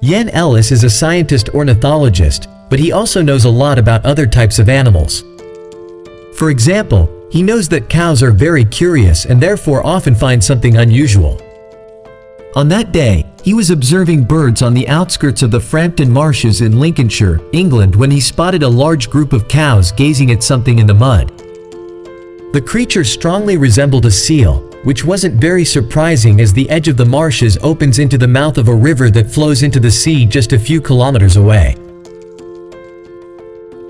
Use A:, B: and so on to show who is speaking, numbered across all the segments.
A: Yen Ellis is a scientist ornithologist, but he also knows a lot about other types of animals. For example, he knows that cows are very curious and therefore often find something unusual. On that day, he was observing birds on the outskirts of the Frampton Marshes in Lincolnshire, England, when he spotted a large group of cows gazing at something in the mud. The creature strongly resembled a seal, which wasn't very surprising as the edge of the marshes opens into the mouth of a river that flows into the sea just a few kilometers away.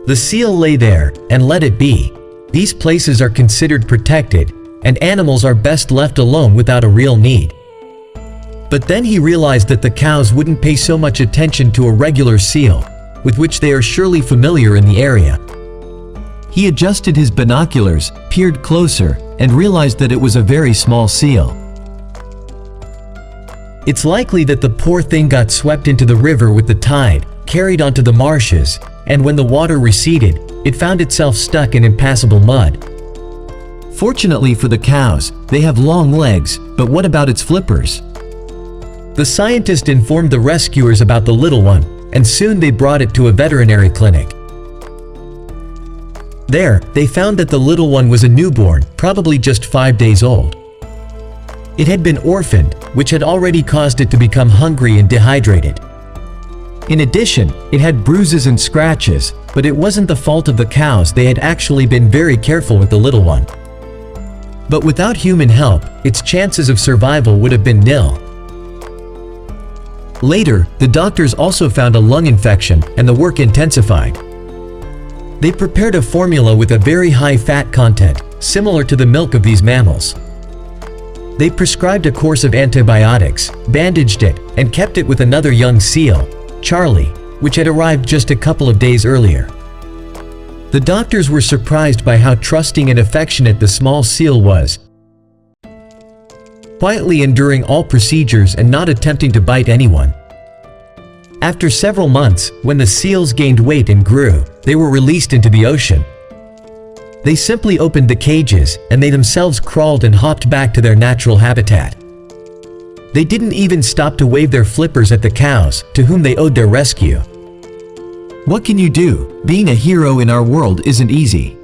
A: The seal lay there, and let it be. These places are considered protected, and animals are best left alone without a real need. But then he realized that the cows wouldn't pay so much attention to a regular seal, with which they are surely familiar in the area. He adjusted his binoculars, peered closer, and realized that it was a very small seal. It's likely that the poor thing got swept into the river with the tide, carried onto the marshes, and when the water receded, it found itself stuck in impassable mud. Fortunately for the cows, they have long legs, but what about its flippers? The scientist informed the rescuers about the little one, and soon they brought it to a veterinary clinic. There, they found that the little one was a newborn, probably just 5 days old. It had been orphaned, which had already caused it to become hungry and dehydrated. In addition, it had bruises and scratches, but it wasn't the fault of the cows. They had actually been very careful with the little one. But without human help, its chances of survival would have been nil. Later, the doctors also found a lung infection, and the work intensified. They prepared a formula with a very high fat content, similar to the milk of these mammals. They prescribed a course of antibiotics, bandaged it, and kept it with another young seal, Charlie, which had arrived just a couple of days earlier. The doctors were surprised by how trusting and affectionate the small seal was, quietly enduring all procedures and not attempting to bite anyone. After several months, when the seals gained weight and grew, they were released into the ocean. They simply opened the cages, and they themselves crawled and hopped back to their natural habitat. They didn't even stop to wave their flippers at the cows, to whom they owed their rescue. What can you do? Being a hero in our world isn't easy.